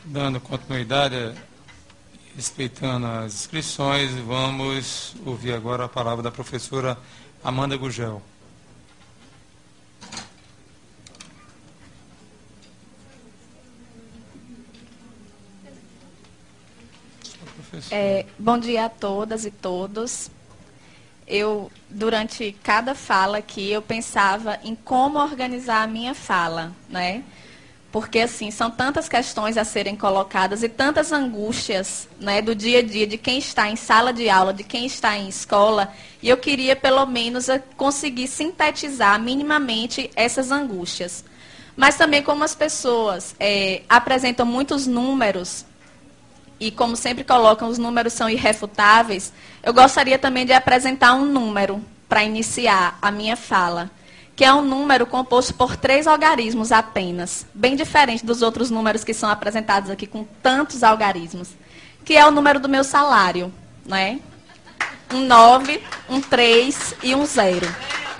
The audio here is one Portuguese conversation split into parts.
Dando continuidade, respeitando as inscrições, vamos ouvir agora a palavra da professora Amanda Gugel. Bom dia a todas e todos. Durante cada fala aqui, eu pensava em como organizar a minha fala, né? Porque, assim, são tantas questões a serem colocadas e tantas angústias, né, do dia a dia, de quem está em sala de aula, de quem está em escola, e eu queria, pelo menos, conseguir sintetizar minimamente essas angústias. Mas também, como as pessoas apresentam muitos números, e como sempre colocam, os números são irrefutáveis, eu gostaria também de apresentar um número para iniciar a minha fala, que é um número composto por 3 algarismos apenas, bem diferente dos outros números que são apresentados aqui com tantos algarismos, que é o número do meu salário, né? Um 9, um 3 e um 0.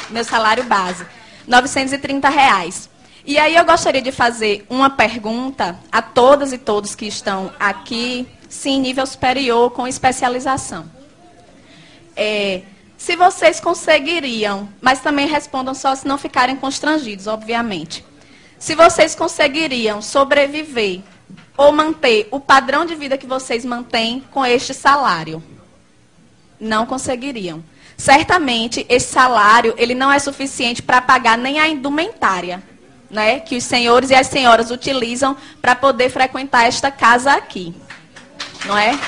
Meu salário base, R$930. E aí eu gostaria de fazer uma pergunta a todas e todos que estão aqui, sim, em nível superior, com especialização. Se vocês conseguiriam, mas também respondam só se não ficarem constrangidos, obviamente. Se vocês conseguiriam sobreviver ou manter o padrão de vida que vocês mantêm com este salário? Não conseguiriam. Certamente, esse salário ele não é suficiente para pagar nem a indumentária, né, que os senhores e as senhoras utilizam para poder frequentar esta casa aqui. Não é?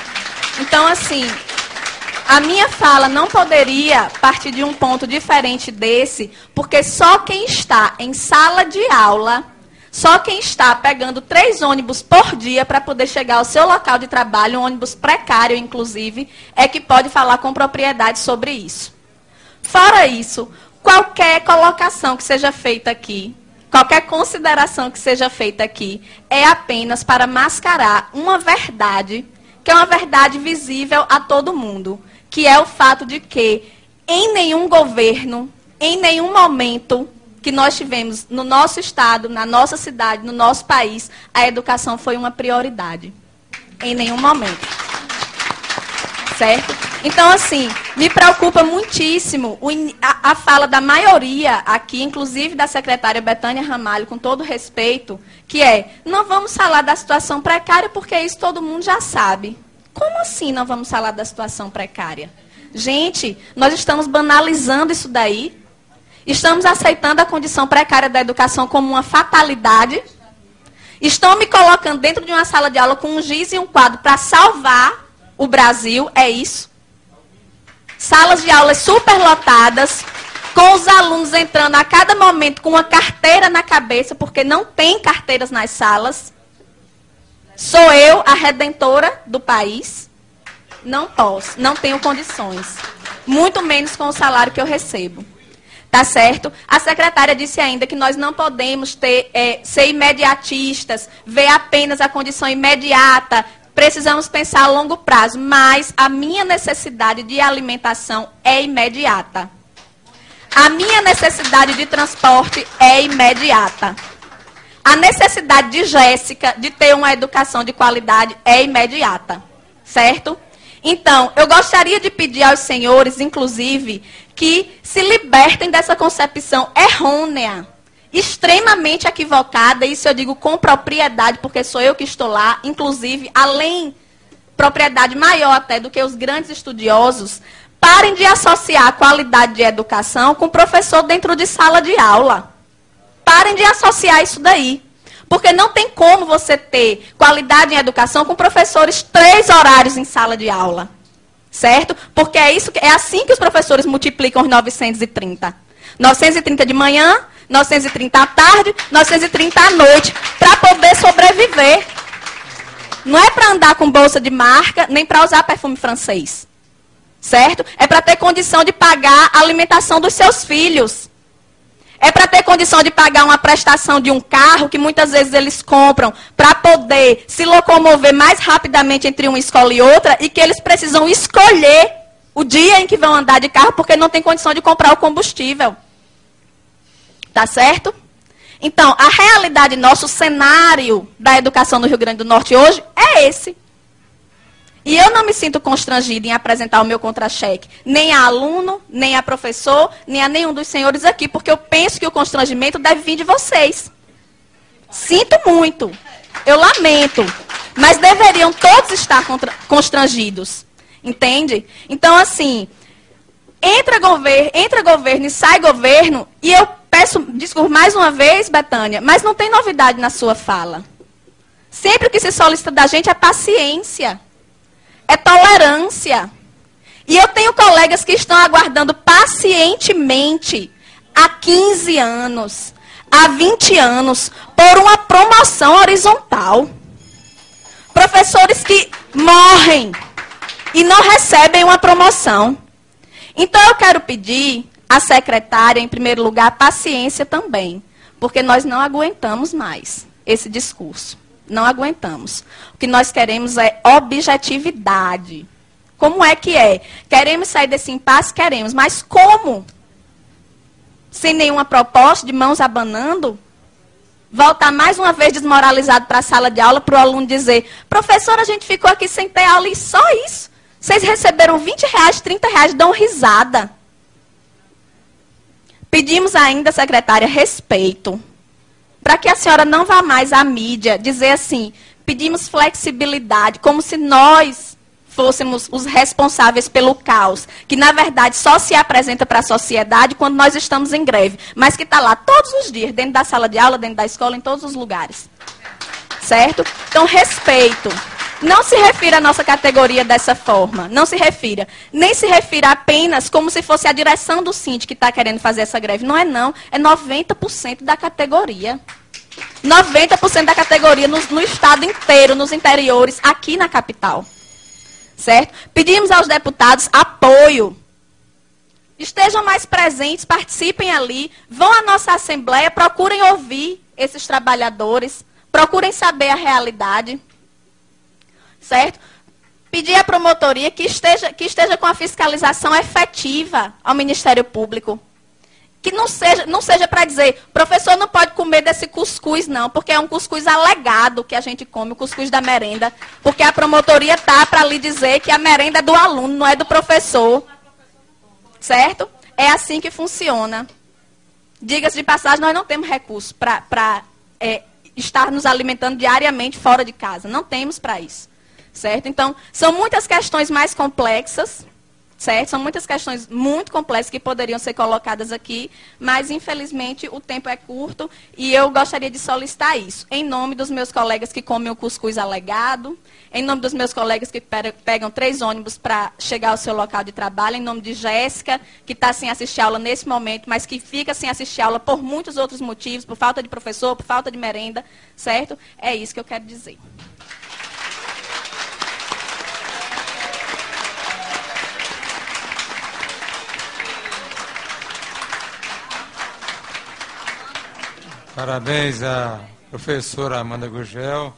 Então, assim, a minha fala não poderia partir de um ponto diferente desse, porque só quem está em sala de aula, só quem está pegando 3 ônibus por dia para poder chegar ao seu local de trabalho, um ônibus precário, inclusive, é que pode falar com propriedade sobre isso. Fora isso, qualquer colocação que seja feita aqui, qualquer consideração que seja feita aqui, é apenas para mascarar uma verdade, que é uma verdade visível a todo mundo, que é o fato de que, em nenhum governo, em nenhum momento que nós tivemos no nosso estado, na nossa cidade, no nosso país, a educação foi uma prioridade. Em nenhum momento. Certo? Então, assim, me preocupa muitíssimo a fala da maioria aqui, inclusive da secretária Betânia Ramalho, com todo respeito, que não vamos falar da situação precária porque isso todo mundo já sabe. Como assim não vamos falar da situação precária? Gente, nós estamos banalizando isso daí. Estamos aceitando a condição precária da educação como uma fatalidade. Estão me colocando dentro de uma sala de aula com um giz e um quadro para salvar o Brasil. É isso. Salas de aulas superlotadas, com os alunos entrando a cada momento com uma carteira na cabeça, porque não tem carteiras nas salas. Sou eu a redentora do país? Não posso, não tenho condições. Muito menos com o salário que eu recebo. Tá certo? A secretária disse ainda que nós não podemos ser imediatistas, ver apenas a condição imediata. Precisamos pensar a longo prazo, mas a minha necessidade de alimentação é imediata. A minha necessidade de transporte é imediata. A necessidade de Jéssica de ter uma educação de qualidade é imediata. Certo? Então, eu gostaria de pedir aos senhores, inclusive, que se libertem dessa concepção errônea, extremamente equivocada, isso eu digo com propriedade, porque sou eu que estou lá, inclusive, além, propriedade maior até do que os grandes estudiosos, parem de associar a qualidade de educação com professor dentro de sala de aula. Parem de associar isso daí. Porque não tem como você ter qualidade em educação com professores 3 horários em sala de aula. Certo? Porque é assim que os professores multiplicam os 930. 930 de manhã, 930 à tarde, 930 à noite, para poder sobreviver. Não é para andar com bolsa de marca, nem para usar perfume francês. Certo? É para ter condição de pagar a alimentação dos seus filhos. É para ter condição de pagar uma prestação de um carro, que muitas vezes eles compram, para poder se locomover mais rapidamente entre uma escola e outra, e que eles precisam escolher o dia em que vão andar de carro, porque não tem condição de comprar o combustível. Tá certo? Então, a realidade nosso, o cenário da educação no Rio Grande do Norte hoje é esse. E eu não me sinto constrangida em apresentar o meu contra-cheque, nem a aluno, nem a professor, nem a nenhum dos senhores aqui, porque eu penso que o constrangimento deve vir de vocês. Sinto muito, eu lamento, mas deveriam todos estar constrangidos, entende? Então, assim, entra governo e sai governo, e eu peço desculpa mais uma vez, Betânia, mas não tem novidade na sua fala. Sempre o que se solicita da gente é paciência. É tolerância. E eu tenho colegas que estão aguardando pacientemente há 15 anos, há 20 anos, por uma promoção horizontal. Professores que morrem e não recebem uma promoção. Então eu quero pedir à secretária, em primeiro lugar, paciência também, porque nós não aguentamos mais esse discurso. Não aguentamos. O que nós queremos é objetividade. Como é que é? Queremos sair desse impasse? Queremos. Mas como? Sem nenhuma proposta, de mãos abanando? Voltar mais uma vez desmoralizado para a sala de aula, para o aluno dizer, professor, a gente ficou aqui sem ter aula e só isso. Vocês receberam R$20, R$30, dão risada. Pedimos ainda, secretária, respeito. Para que a senhora não vá mais à mídia dizer assim, pedimos flexibilidade, como se nós fôssemos os responsáveis pelo caos, que na verdade só se apresenta para a sociedade quando nós estamos em greve, mas que está lá todos os dias, dentro da sala de aula, dentro da escola, em todos os lugares. Certo? Então, respeito. Não se refira à nossa categoria dessa forma, não se refira. Nem se refira apenas como se fosse a direção do Síndico que está querendo fazer essa greve. Não é não, é 90% da categoria. 90% da categoria no estado inteiro, nos interiores, aqui na capital. Certo? Pedimos aos deputados apoio. Estejam mais presentes, participem ali, vão à nossa assembleia, procurem ouvir esses trabalhadores, procurem saber a realidade. Certo? Pedir à promotoria que esteja com a fiscalização efetiva ao Ministério Público. Que não seja para dizer, professor não pode comer desse cuscuz não, porque é um cuscuz alegado que a gente come, o cuscuz da merenda. Porque a promotoria está para lhe dizer que a merenda é do aluno, não é do professor. Certo? É assim que funciona. Diga-se de passagem, nós não temos recursos para estar nos alimentando diariamente fora de casa. Não temos para isso. Certo? Então, são muitas questões mais complexas, certo? São muitas questões muito complexas que poderiam ser colocadas aqui, mas, infelizmente, o tempo é curto e eu gostaria de solicitar isso. Em nome dos meus colegas que comem o cuscuz alegado, em nome dos meus colegas que pegam 3 ônibus para chegar ao seu local de trabalho, em nome de Jéssica, que está sem assistir aula nesse momento, mas que fica sem assistir aula por muitos outros motivos, por falta de professor, por falta de merenda, certo? É isso que eu quero dizer. Parabéns à professora Amanda Gurgel.